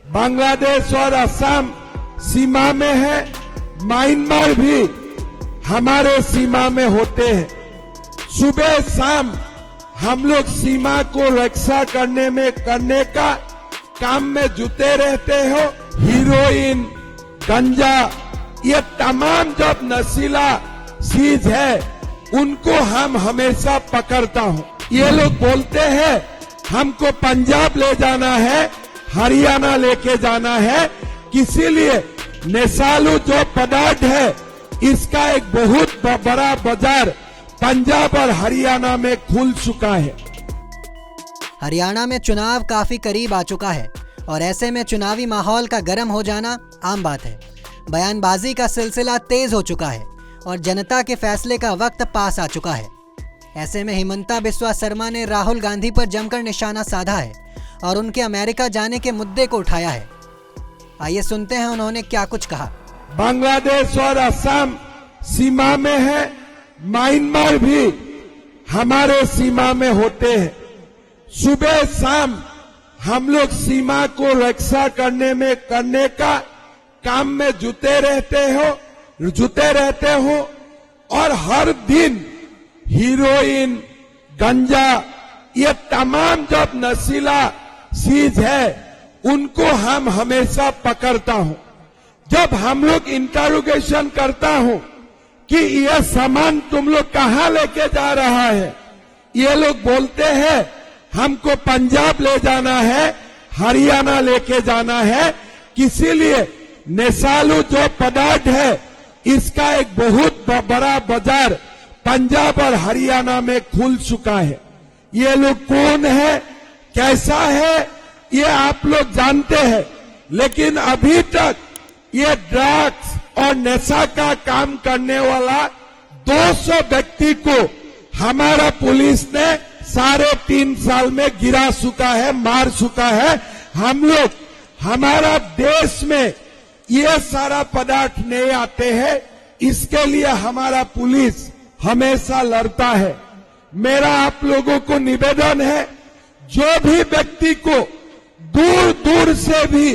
बांग्लादेश और असम सीमा में है, म्यांमार भी हमारे सीमा में होते हैं। सुबह शाम हम लोग सीमा को रक्षा करने का काम में जुटे रहते हो। हीरोइन, गंजा, ये तमाम जब नशीला चीज है उनको हम हमेशा पकड़ता हूँ। ये लोग बोलते हैं हमको पंजाब ले जाना है, हरियाणा लेके जाना है, इसीलिए नशालु जो पदार्थ है इसका एक बहुत बड़ा बाजार पंजाब और हरियाणा में खुल चुका है। हरियाणा में चुनाव काफी करीब आ चुका है और ऐसे में चुनावी माहौल का गर्म हो जाना आम बात है। बयानबाजी का सिलसिला तेज हो चुका है और जनता के फैसले का वक्त पास आ चुका है। ऐसे में हिमंता बिस्वा शर्मा ने राहुल गांधी पर जमकर निशाना साधा है और उनके अमेरिका जाने के मुद्दे को उठाया है। आइए सुनते हैं उन्होंने क्या कुछ कहा। बांग्लादेश और असम सीमा में है, म्यांमार भी हमारे सीमा में होते हैं। सुबह शाम हम लोग सीमा को रक्षा करने का काम में जुटे रहते हो और हर दिन हीरोइन, गंजा, ये तमाम जब नशीला चीज है उनको हम हमेशा पकड़ता हूँ। जब हम लोग इंटरोगेशन करता हूँ कि ये सामान तुम लोग कहाँ लेके जा रहा है, ये लोग बोलते हैं हमको पंजाब ले जाना है, हरियाणा लेके जाना है, इसीलिए नशालु जो पदार्थ है इसका एक बहुत बड़ा बाजार पंजाब और हरियाणा में खुल चुका है। ये लोग कौन है, कैसा है, ये आप लोग जानते हैं, लेकिन अभी तक ये ड्रग्स और नशा का काम करने वाला 200 व्यक्ति को हमारा पुलिस ने 3.5 साल में गिरा चुका है, मार चुका है। हम लोग, हमारा देश में ये सारा पदार्थ नहीं आते हैं, इसके लिए हमारा पुलिस हमेशा लड़ता है। मेरा आप लोगों को निवेदन है, जो भी व्यक्ति को दूर दूर से भी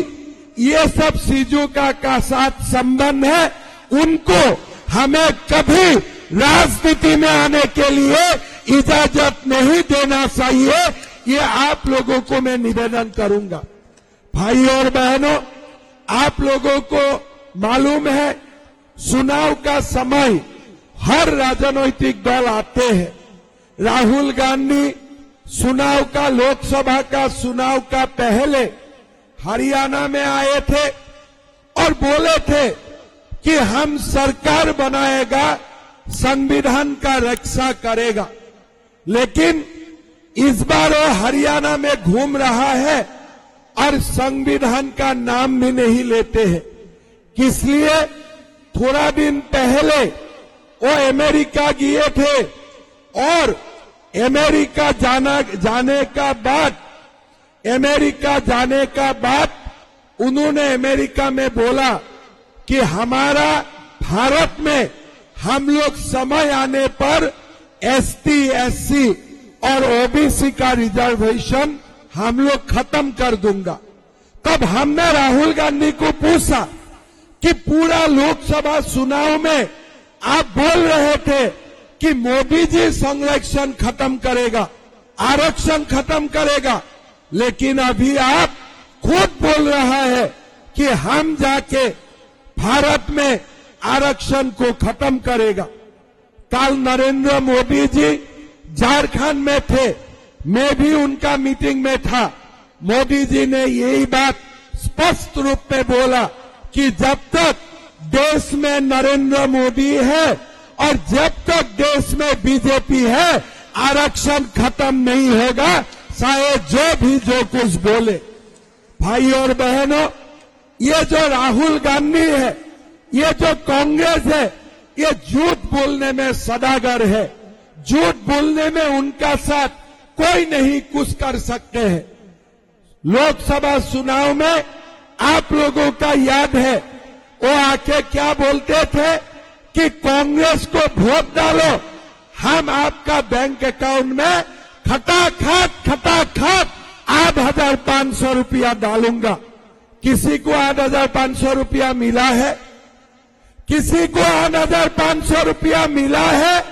ये सब चीजों का साथ संबंध है, उनको हमें कभी राजनीति में आने के लिए इजाजत नहीं देना चाहिए। ये आप लोगों को मैं निवेदन करूंगा। भाई और बहनों, आप लोगों को मालूम है चुनाव का समय हर राजनीतिक दल आते हैं। राहुल गांधी चुनाव का, लोकसभा का चुनाव का पहले हरियाणा में आए थे और बोले थे कि हम सरकार बनाएगा, संविधान का रक्षा करेगा। लेकिन इस बार वो हरियाणा में घूम रहा है और संविधान का नाम भी नहीं लेते हैं। इसलिए थोड़ा दिन पहले वो अमेरिका गए थे और अमेरिका जाने का बाद उन्होंने अमेरिका में बोला कि हमारा भारत में हम लोग समय आने पर एसटी, एससी और ओबीसी का रिजर्वेशन हम लोग खत्म कर दूंगा। तब हमने राहुल गांधी को पूछा कि पूरा लोकसभा चुनाव में आप बोल रहे थे कि मोदी जी संरक्षण खत्म करेगा, आरक्षण खत्म करेगा, लेकिन अभी आप खुद बोल रहा है कि हम जाके भारत में आरक्षण को खत्म करेगा। कल नरेंद्र मोदी जी झारखंड में थे, मैं भी उनका मीटिंग में था। मोदी जी ने यही बात स्पष्ट रूप में बोला कि जब तक देश में नरेंद्र मोदी है और जब तक देश में बीजेपी है, आरक्षण खत्म नहीं होगा, चाहे जो कुछ बोले। भाई और बहनों, ये जो राहुल गांधी है, ये जो कांग्रेस है, ये झूठ बोलने में सदागर है। झूठ बोलने में उनका साथ कोई नहीं कुछ कर सकते हैं। लोकसभा चुनाव में आप लोगों का याद है, वो आके क्या बोलते थे कि कांग्रेस को वोट डालो, हम आपका बैंक अकाउंट में खटाखट 8,500 रुपया डालूंगा। किसी को 8,500 रुपया मिला है, किसी को 8,500 रुपया मिला है।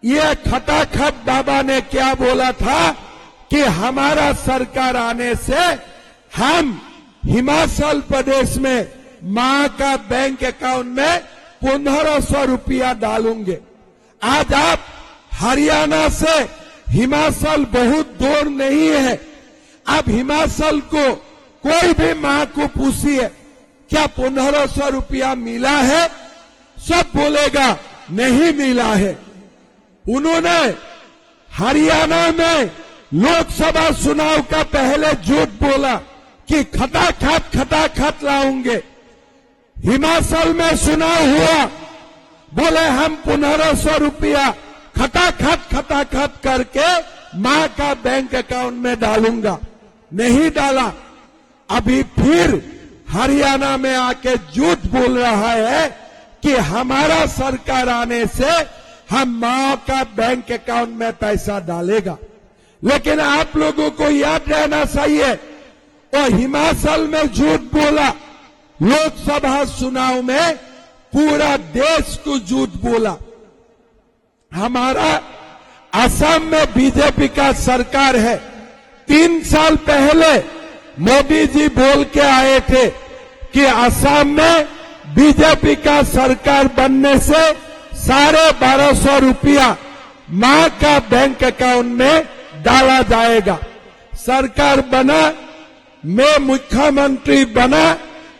ये खटाखट बाबा ने क्या बोला था कि हमारा सरकार आने से हम हिमाचल प्रदेश में मां का बैंक अकाउंट में 1,500 रुपया डालूंगे। आज आप हरियाणा से हिमाचल बहुत दूर नहीं है। अब हिमाचल को कोई भी मां को पूछिए क्या 1,500 रुपया मिला है, सब बोलेगा नहीं मिला है। उन्होंने हरियाणा में लोकसभा चुनाव का पहले झूठ बोला कि खटाखट लाऊंगे। हिमाचल में चुनाव हुआ, बोले हम 1,500 रुपया खटाखट करके मां का बैंक अकाउंट में डालूंगा, नहीं डाला। अभी फिर हरियाणा में आके झूठ बोल रहा है कि हमारा सरकार आने से हम मां का बैंक अकाउंट में पैसा डालेगा। लेकिन आप लोगों को याद रहना चाहिए, और हिमाचल में झूठ बोला, लोकसभा चुनाव में पूरा देश को झूठ बोला। हमारा असम में बीजेपी का सरकार है। 3 साल पहले मोदी जी बोल के आए थे कि असम में बीजेपी का सरकार बनने से 1,250 रुपया मां का बैंक अकाउंट में डाला जाएगा। सरकार बना, मैं मुख्यमंत्री बना,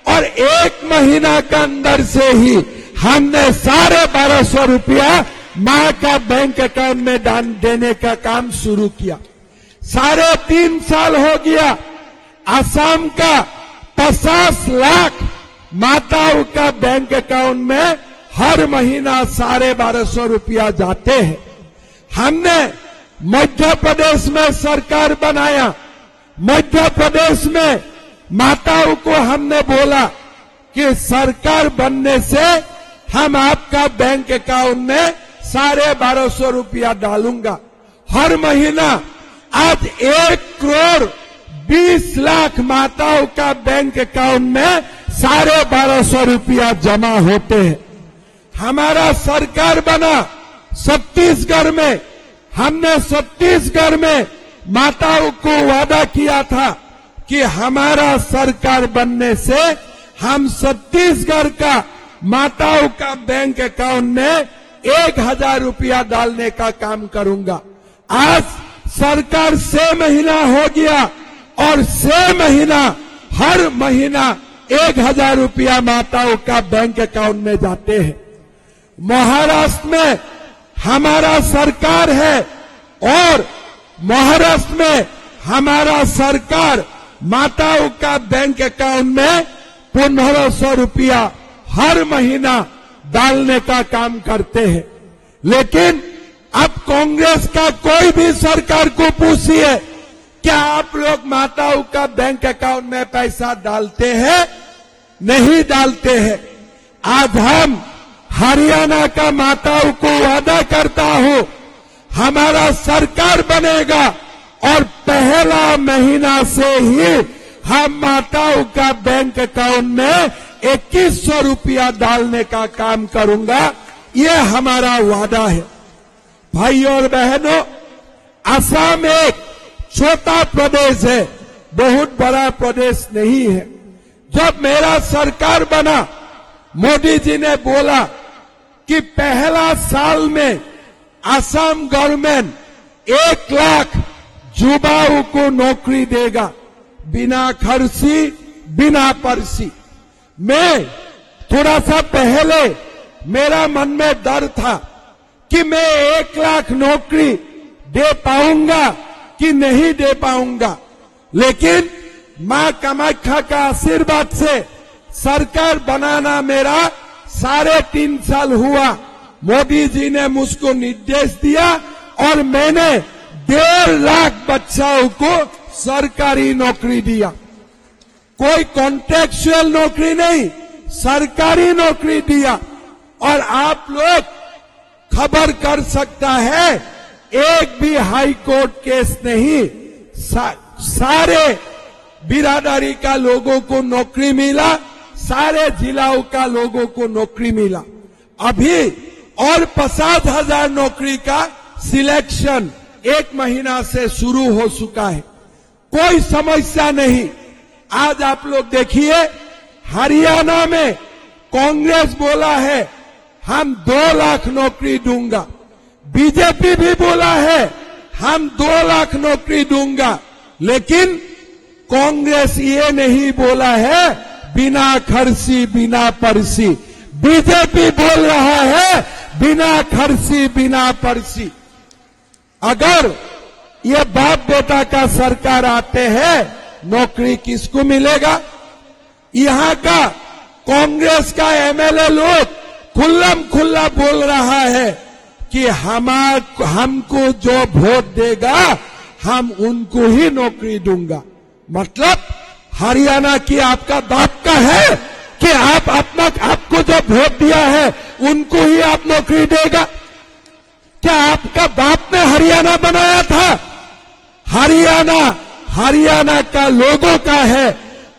और 1 महीना के अंदर से ही हमने 1,250 रुपया मां का बैंक अकाउंट में दान देने का काम शुरू किया। 3.5 साल हो गया। असम का 50 लाख माताओं का बैंक अकाउंट में हर महीना 1,250 रुपया जाते हैं। हमने मध्य प्रदेश में सरकार बनाया। मध्य प्रदेश में माताओं को हमने बोला कि सरकार बनने से हम आपका बैंक अकाउंट में 1,250 रुपया डालूंगा हर महीना। आज 1,20,00,000 माताओं का बैंक अकाउंट में 1,250 रुपया जमा होते हैं। हमारा सरकार बना छत्तीसगढ़ में। हमने छत्तीसगढ़ में माताओं को वादा किया था कि हमारा सरकार बनने से हम छत्तीसगढ़ का माताओं का बैंक अकाउंट में 1,000 रुपया डालने का काम करूंगा। आज सरकार 6 महीना हो गया और 6 महीना हर महीना 1,000 रुपया माताओं का बैंक अकाउंट में जाते हैं। महाराष्ट्र में हमारा सरकार है और महाराष्ट्र में हमारा सरकार माताओं का बैंक अकाउंट में 1,500 रुपया हर महीना डालने का काम करते हैं। लेकिन अब कांग्रेस का कोई भी सरकार को पूछिए क्या आप लोग माताओं का बैंक अकाउंट में पैसा डालते हैं? नहीं डालते हैं। आज हम हरियाणा का माताओं को वादा करता हूं, हमारा सरकार बनेगा और पहला महीना से ही हम माताओं का बैंक अकाउंट में 2,100 रुपया डालने का काम करूंगा। ये हमारा वादा है। भाई और बहनों, असम एक छोटा प्रदेश है, बहुत बड़ा प्रदेश नहीं है। जब मेरा सरकार बना, मोदी जी ने बोला कि पहला साल में असम गवर्नमेंट 1 लाख युवाओं को नौकरी देगा, बिना खर्ची, बिना पर्ची। मैं थोड़ा सा पहले मेरा मन में डर था कि मैं 1 लाख नौकरी दे पाऊंगा कि नहीं दे पाऊंगा। लेकिन मां कामाख्या का आशीर्वाद से सरकार बनाना मेरा 3.5 साल हुआ। मोदी जी ने मुझको निर्देश दिया और मैंने 1.5 लाख बच्चों को सरकारी नौकरी दिया। कोई कॉन्ट्रैक्चुअल नौकरी नहीं, सरकारी नौकरी दिया। और आप लोग खबर कर सकता है, एक भी हाई कोर्ट केस नहीं, सारे बिरादरी का लोगों को नौकरी मिला, सारे जिलाओं का लोगों को नौकरी मिला। अभी और 50,000 नौकरी का सिलेक्शन 1 महीना से शुरू हो चुका है। कोई समस्या नहीं। आज आप लोग देखिए, हरियाणा में कांग्रेस बोला है हम 2 लाख नौकरी दूंगा, बीजेपी भी बोला है हम 2 लाख नौकरी दूंगा, लेकिन कांग्रेस ये नहीं बोला है बिना खर्ची बिना पर्ची। बीजेपी बोल रहा है बिना खर्ची बिना पर्ची। अगर ये बाप बेटा का सरकार आते हैं, नौकरी किसको मिलेगा? यहां का कांग्रेस का एमएलए लोग खुल्लम खुल्ला बोल रहा है कि हमको जो वोट देगा हम उनको ही नौकरी दूंगा। मतलब हरियाणा की आपका बाप का है कि आपको जो वोट दिया है उनको ही आप नौकरी देगा? क्या आपका बाप ने हरियाणा बनाया था? हरियाणा का लोगों का है।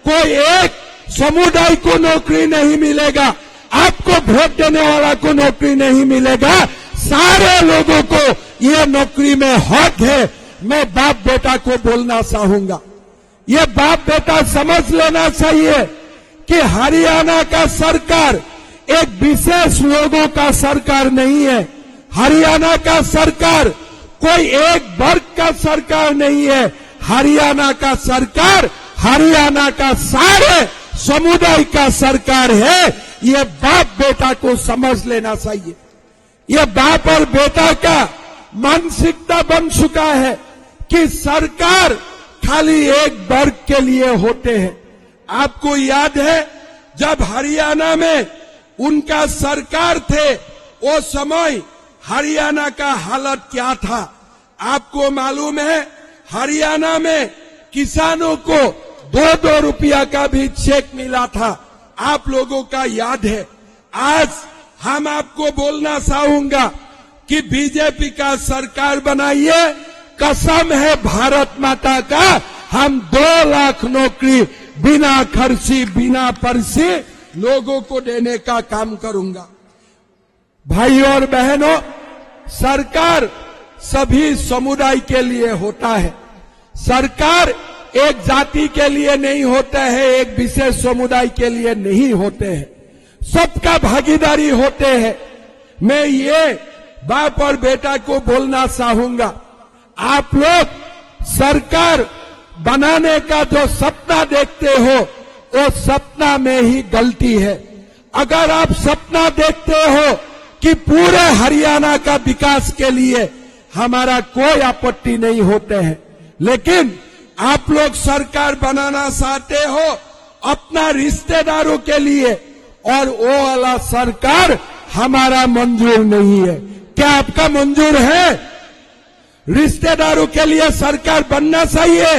कोई एक समुदाय को नौकरी नहीं मिलेगा, आपको वोट देने वाला को नौकरी नहीं मिलेगा, सारे लोगों को ये नौकरी में हक है। मैं बाप बेटा को बोलना चाहूंगा, ये बाप बेटा समझ लेना चाहिए कि हरियाणा का सरकार एक विशेष लोगों का सरकार नहीं है। हरियाणा का सरकार कोई एक वर्ग का सरकार नहीं है। हरियाणा का सरकार हरियाणा का सारे समुदाय का सरकार है। ये बाप बेटा को समझ लेना चाहिए। ये बाप और बेटा का मानसिकता बन चुका है कि सरकार खाली एक वर्ग के लिए होते हैं। आपको याद है जब हरियाणा में उनका सरकार थे, वो समय हरियाणा का हालत क्या था? आपको मालूम है हरियाणा में किसानों को 2-2 रुपया का भी चेक मिला था। आप लोगों का याद है। आज हम आपको बोलना चाहूंगा कि बीजेपी का सरकार बनाइए, कसम है भारत माता का, हम 2 लाख नौकरी बिना खर्ची बिना पर्ची लोगों को देने का काम करूंगा। भाइयों और बहनों, सरकार सभी समुदाय के लिए होता है। सरकार एक जाति के लिए नहीं होता है, एक विशेष समुदाय के लिए नहीं होते हैं, सबका भागीदारी होते हैं। मैं ये बाप और बेटा को बोलना चाहूंगा, आप लोग सरकार बनाने का जो सपना देखते हो, वो सपना में ही गलती है। अगर आप सपना देखते हो कि पूरे हरियाणा का विकास के लिए हमारा कोई आपत्ति नहीं होते हैं, लेकिन आप लोग सरकार बनाना चाहते हो अपना रिश्तेदारों के लिए, और वो वाला सरकार हमारा मंजूर नहीं है। क्या आपका मंजूर है? रिश्तेदारों के लिए सरकार बनना चाहिए,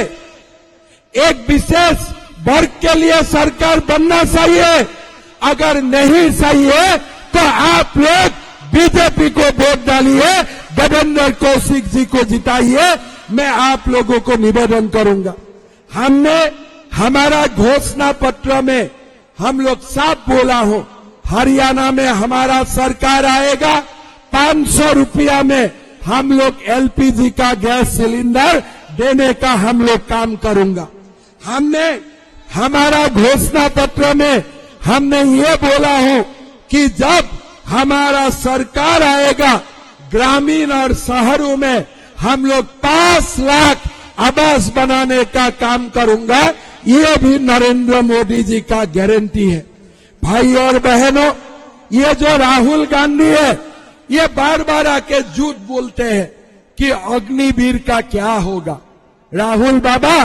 एक विशेष वर्ग के लिए सरकार बनना चाहिए। अगर नहीं चाहिए तो आप लोग बीजेपी को वोट डालिए, देवेंद्र कौशिक जी को जिताइए। मैं आप लोगों को निवेदन करूंगा, हमने हमारा घोषणा पत्र में हम लोग साफ बोला हो, हरियाणा में हमारा सरकार आएगा, 500 रुपया में हम लोग एलपीजी का गैस सिलेंडर देने का हम लोग काम करूंगा। हमने हमारा घोषणा पत्र में हमने ये बोला हो कि जब हमारा सरकार आएगा, ग्रामीण और शहरों में हम लोग 5 लाख आवास बनाने का काम करूंगा। ये भी नरेंद्र मोदी जी का गारंटी है। भाई और बहनों, ये जो राहुल गांधी है, ये बार बार आके झूठ बोलते हैं कि अग्निवीर का क्या होगा। राहुल बाबा,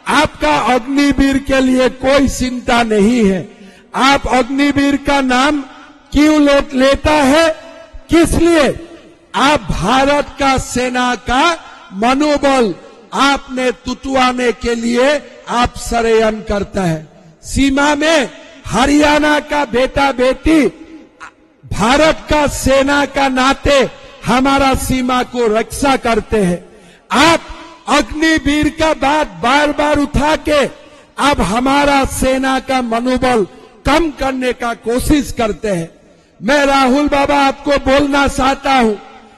आपका अग्निवीर के लिए कोई चिंता नहीं है। आप अग्निवीर का नाम क्यों लेता है? किस लिए? आप भारत का सेना का मनोबल आपने टुटवाने के लिए आप षड्यंत्र करता है। सीमा में हरियाणा का बेटा बेटी भारत का सेना का नाते हमारा सीमा को रक्षा करते हैं। आप अग्निवीर का बात बार बार उठा के अब हमारा सेना का मनोबल कम करने का कोशिश करते हैं। मैं राहुल बाबा आपको बोलना चाहता हूं,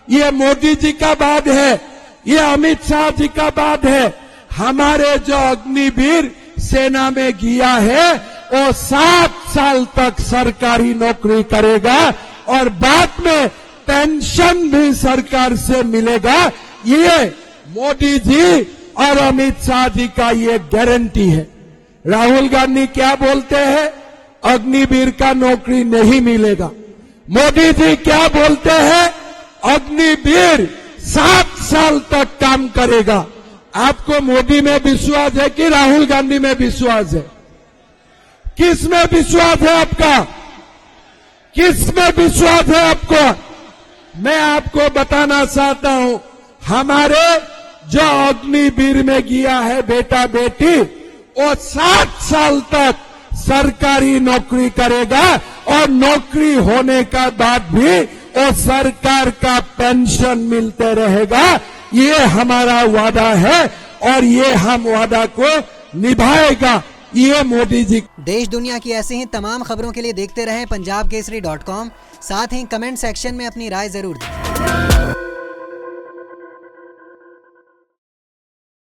ये मोदी जी का बात है, ये अमित शाह जी का बात है। हमारे जो अग्निवीर सेना में गया है वो 7 साल तक सरकारी नौकरी करेगा और बाद में पेंशन भी सरकार से मिलेगा। ये मोदी जी और अमित शाह जी का ये गारंटी है। राहुल गांधी क्या बोलते हैं? अग्निवीर का नौकरी नहीं मिलेगा। मोदी जी क्या बोलते हैं? अग्निवीर 7 साल तक काम करेगा। आपको मोदी में विश्वास है कि राहुल गांधी में विश्वास है? किस में विश्वास है आपका? किस में विश्वास है आपको? मैं आपको बताना चाहता हूं, हमारे जो अग्निवीर में गया है बेटा बेटी, वो 7 साल तक सरकारी नौकरी करेगा और नौकरी होने का बाद भी वो सरकार का पेंशन मिलते रहेगा। ये हमारा वादा है और ये हम वादा को निभाएगा ये मोदी जी। देश दुनिया की ऐसी ही तमाम खबरों के लिए देखते रहें पंजाबकेसरी.com। साथ ही कमेंट सेक्शन में अपनी राय जरूर दें।